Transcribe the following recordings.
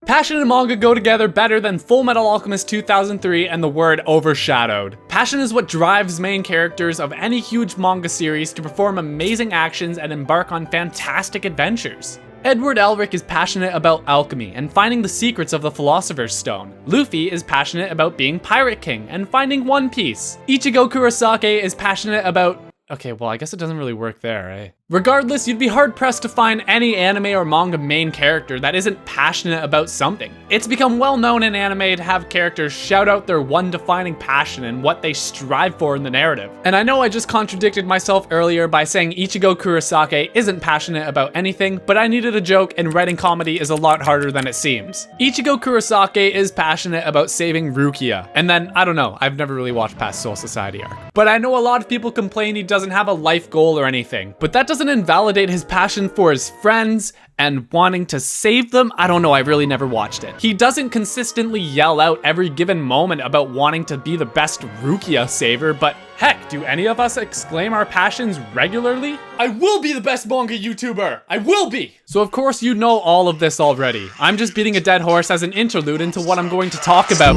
Passion and manga go together better than Full Metal Alchemist 2003 and the word overshadowed. Passion is what drives main characters of any huge manga series to perform amazing actions and embark on fantastic adventures. Edward Elric is passionate about alchemy and finding the secrets of the Philosopher's Stone. Luffy is passionate about being Pirate King and finding One Piece. Ichigo Kurosake is passionate about... Okay, well, I guess it doesn't really work there, eh? Regardless, you'd be hard-pressed to find any anime or manga main character that isn't passionate about something. It's become well known in anime to have characters shout out their one defining passion and what they strive for in the narrative. And I know I just contradicted myself earlier by saying Ichigo Kurosake isn't passionate about anything, but I needed a joke, and writing comedy is a lot harder than it seems. Ichigo Kurosake is passionate about saving Rukia, and then, I don't know, I've never really watched past Soul Society arc. But I know a lot of people complain he doesn't have a life goal or anything, but that doesn't invalidate his passion for his friends and wanting to save them. I don't know, I really never watched it. He doesn't consistently yell out every given moment about wanting to be the best Rukia saver, but heck, do any of us exclaim our passions regularly? I will be the best manga YouTuber! I will be! So of course you know all of this already. I'm just beating a dead horse as an interlude into what I'm going to talk about.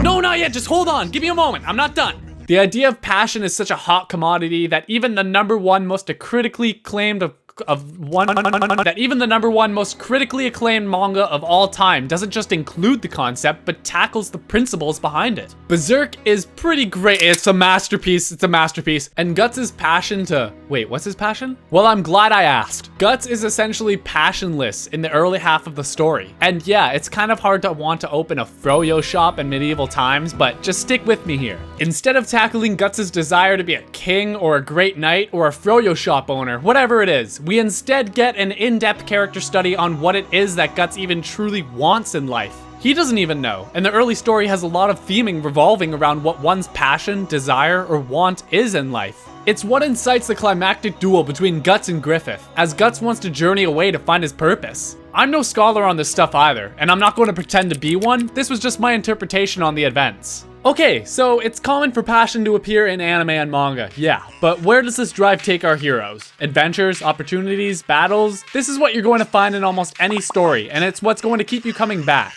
No, not yet, just hold on, give me a moment, I'm not done. The idea of passion is such a hot commodity that even the number one most critically acclaimed manga of all time doesn't just include the concept, but tackles the principles behind it. Berserk is pretty great. It's a masterpiece. And Guts' passion to... Wait, what's his passion? Well, I'm glad I asked. Guts is essentially passionless in the early half of the story. And yeah, it's kind of hard to want to open a froyo shop in medieval times, but just stick with me here. Instead of tackling Guts' desire to be a king or a great knight or a froyo shop owner, whatever it is, we instead get an in-depth character study on what it is that Guts even truly wants in life. He doesn't even know, and the early story has a lot of theming revolving around what one's passion, desire, or want is in life. It's what incites the climactic duel between Guts and Griffith, as Guts wants to journey away to find his purpose. I'm no scholar on this stuff either, and I'm not going to pretend to be one. This was just my interpretation on the events. Okay, so it's common for passion to appear in anime and manga, yeah, but where does this drive take our heroes? Adventures, opportunities, battles? This is what you're going to find in almost any story, and it's what's going to keep you coming back.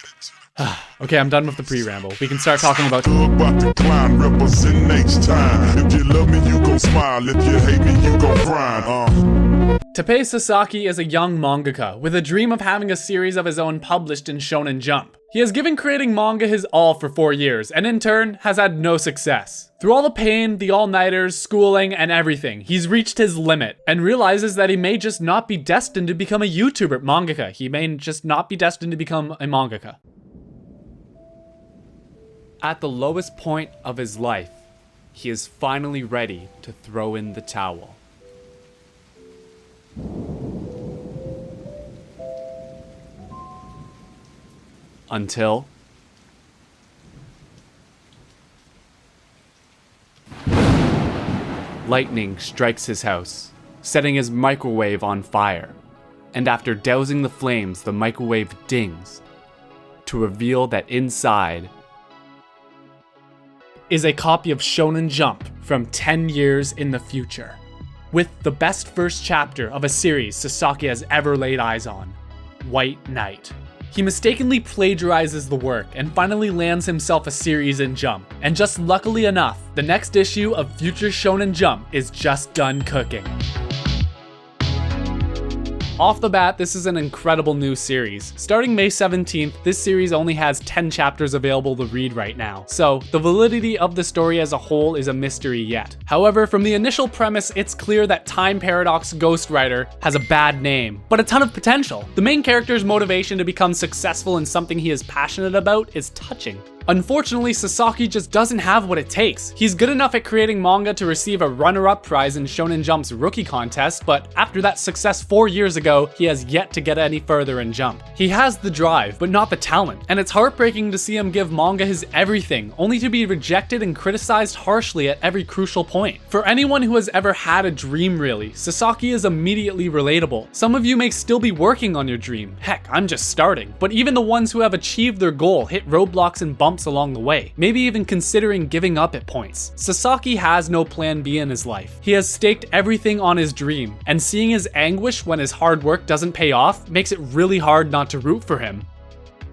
Okay, I'm done with the pre-ramble. We can start talking about the climb, represent H-time. If you love me, you gon' smile. If you hate me, you gon' cry. Teppei Sasaki is a young mangaka with a dream of having a series of his own published in Shonen Jump. He has given creating manga his all for 4 years, and in turn, has had no success. Through all the pain, the all-nighters, schooling, and everything, he's reached his limit, and realizes that he may just not be destined to become a YouTuber mangaka. He may just not be destined to become a mangaka. At the lowest point of his life, he is finally ready to throw in the towel. Until lightning strikes his house, setting his microwave on fire. And after dousing the flames, the microwave dings to reveal that inside is a copy of Shonen Jump from 10 years in the future, with the best first chapter of a series Sasaki has ever laid eyes on, White Knight. He mistakenly plagiarizes the work and finally lands himself a series in Jump, and just luckily enough, the next issue of Future Shonen Jump is just done cooking. Off the bat, this is an incredible new series. Starting May 17th, this series only has 10 chapters available to read right now, so the validity of the story as a whole is a mystery yet. However, from the initial premise, it's clear that Time Paradox Ghostwriter has a bad name, but a ton of potential. The main character's motivation to become successful in something he is passionate about is touching. Unfortunately, Sasaki just doesn't have what it takes. He's good enough at creating manga to receive a runner-up prize in Shonen Jump's rookie contest, but after that success 4 years ago, he has yet to get any further in Jump. He has the drive, but not the talent, and it's heartbreaking to see him give manga his everything, only to be rejected and criticized harshly at every crucial point. For anyone who has ever had a dream really, Sasaki is immediately relatable. Some of you may still be working on your dream. Heck, I'm just starting. But even the ones who have achieved their goal hit roadblocks and bumps along the way, maybe even considering giving up at points. Sasaki has no plan B in his life. He has staked everything on his dream, and seeing his anguish when his hard work doesn't pay off makes it really hard not to root for him.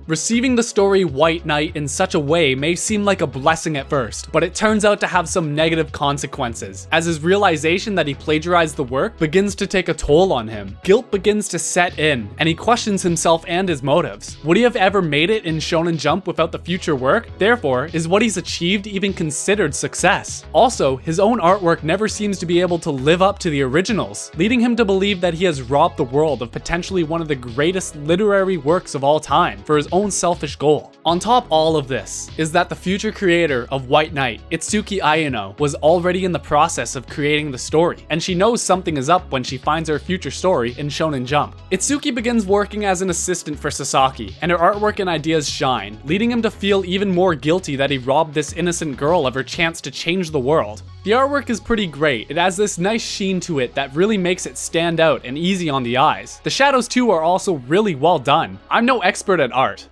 Receiving the story White Knight in such a way may seem like a blessing at first, but it turns out to have some negative consequences, as his realization that he plagiarized the work begins to take a toll on him. Guilt begins to set in, and he questions himself and his motives. Would he have ever made it in Shonen Jump without the future work? Therefore, is what he's achieved even considered success? Also, his own artwork never seems to be able to live up to the originals, leading him to believe that he has robbed the world of potentially one of the greatest literary works of all time for his own selfish goal. On top of all of this is that the future creator of White Knight, Itsuki Ayano, was already in the process of creating the story, and she knows something is up when she finds her future story in Shonen Jump. Itsuki begins working as an assistant for Sasaki, and her artwork and ideas shine, leading him to feel even more guilty that he robbed this innocent girl of her chance to change the world. The artwork is pretty great. It has this nice sheen to it that really makes it stand out and easy on the eyes. The shadows too are also really well done. I'm no expert at art,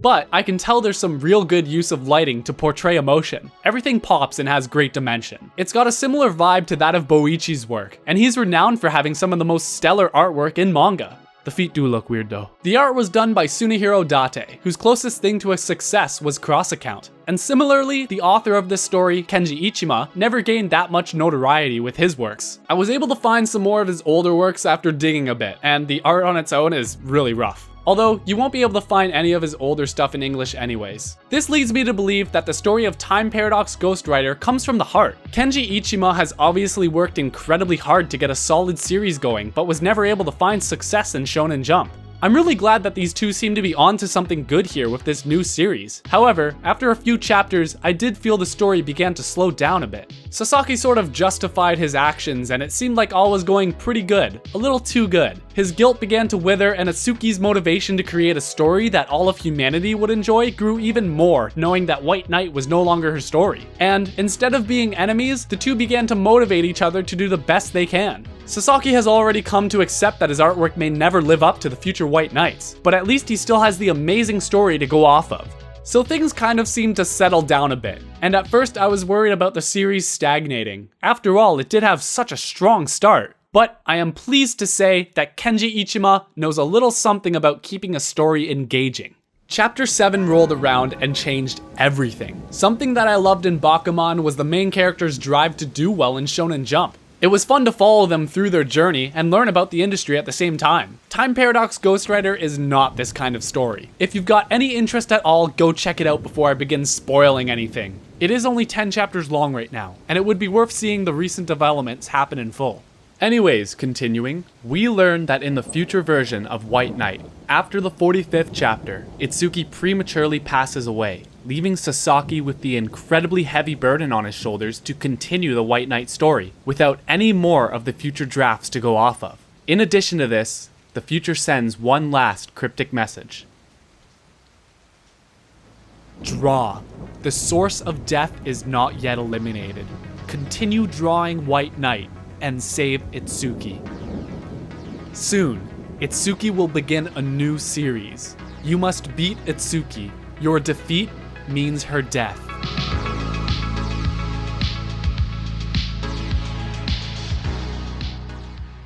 but I can tell there's some real good use of lighting to portray emotion. Everything pops and has great dimension. It's got a similar vibe to that of Boichi's work, and he's renowned for having some of the most stellar artwork in manga. The feet do look weird though. The art was done by Tsunehiro Date, whose closest thing to a success was Cross Account. And similarly, the author of this story, Kenji Ichima, never gained that much notoriety with his works. I was able to find some more of his older works after digging a bit, and the art on its own is really rough. Although, you won't be able to find any of his older stuff in English anyways. This leads me to believe that the story of Time Paradox Ghostwriter comes from the heart. Kenji Ichima has obviously worked incredibly hard to get a solid series going, but was never able to find success in Shonen Jump. I'm really glad that these two seem to be onto something good here with this new series. However, after a few chapters, I did feel the story began to slow down a bit. Sasaki sort of justified his actions, and it seemed like all was going pretty good, a little too good. His guilt began to wither, and Atsuki's motivation to create a story that all of humanity would enjoy grew even more, knowing that White Knight was no longer her story. And instead of being enemies, the two began to motivate each other to do the best they can. Sasaki has already come to accept that his artwork may never live up to the future White Knights, but at least he still has the amazing story to go off of. So things kind of seemed to settle down a bit, and at first I was worried about the series stagnating. After all, it did have such a strong start. But I am pleased to say that Kenji Ichima knows a little something about keeping a story engaging. Chapter 7 rolled around and changed everything. Something that I loved in Bakuman was the main character's drive to do well in Shonen Jump. It was fun to follow them through their journey and learn about the industry at the same time. Time Paradox Ghostwriter is not this kind of story. If you've got any interest at all, go check it out before I begin spoiling anything. It is only 10 chapters long right now, and it would be worth seeing the recent developments happen in full. Anyways, continuing, we learn that in the future version of White Knight, after the 45th chapter, Itsuki prematurely passes away, leaving Sasaki with the incredibly heavy burden on his shoulders to continue the White Knight story, without any more of the future drafts to go off of. In addition to this, the future sends one last cryptic message. Draw. The source of death is not yet eliminated. Continue drawing White Knight and save Itsuki. Soon, Itsuki will begin a new series. You must beat Itsuki. Your defeat means her death.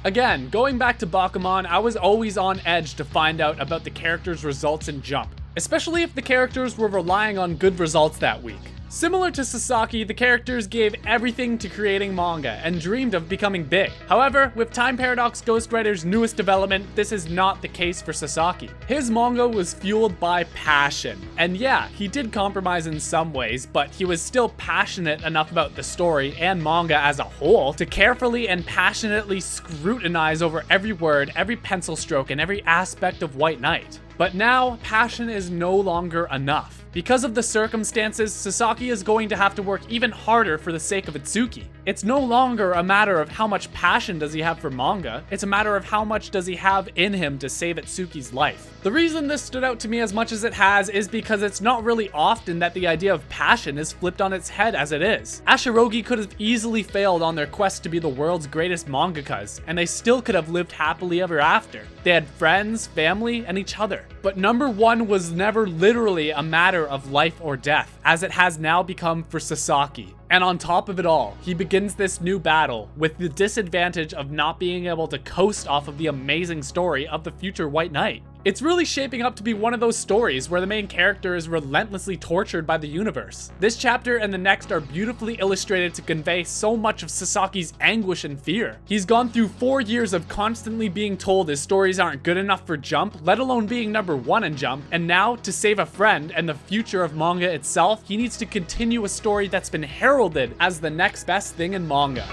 Again, going back to Bakuman, I was always on edge to find out about the characters' results in Jump, especially if the characters were relying on good results that week. Similar to Sasaki, the characters gave everything to creating manga and dreamed of becoming big. However, with Time Paradox Ghostwriter's newest development, this is not the case for Sasaki. His manga was fueled by passion. And yeah, he did compromise in some ways, but he was still passionate enough about the story and manga as a whole to carefully and passionately scrutinize over every word, every pencil stroke, and every aspect of White Knight. But now, passion is no longer enough. Because of the circumstances, Sasaki is going to have to work even harder for the sake of Itsuki. It's no longer a matter of how much passion does he have for manga, it's a matter of how much does he have in him to save Itsuki's life. The reason this stood out to me as much as it has is because it's not really often that the idea of passion is flipped on its head as it is. Ashirogi could have easily failed on their quest to be the world's greatest mangakas, and they still could have lived happily ever after. They had friends, family, and each other. But number one was never literally a matter of life or death, as it has now become for Sasaki. And on top of it all, he begins this new battle with the disadvantage of not being able to coast off of the amazing story of the future White Knight. It's really shaping up to be one of those stories where the main character is relentlessly tortured by the universe. This chapter and the next are beautifully illustrated to convey so much of Sasaki's anguish and fear. He's gone through 4 years of constantly being told his stories aren't good enough for Jump, let alone being #1 in Jump, and now, to save a friend and the future of manga itself, he needs to continue a story that's been heralded as the next best thing in manga.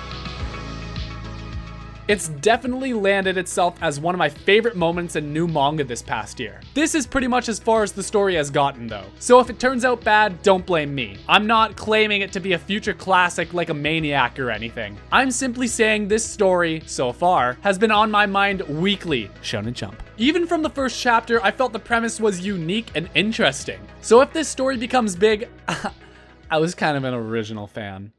It's definitely landed itself as one of my favorite moments in new manga this past year. This is pretty much as far as the story has gotten though, so if it turns out bad, don't blame me. I'm not claiming it to be a future classic like a Maniac or anything. I'm simply saying this story, so far, has been on my mind weekly. Shonen Jump. Even from the first chapter, I felt the premise was unique and interesting. So if this story becomes big, I was kind of an original fan.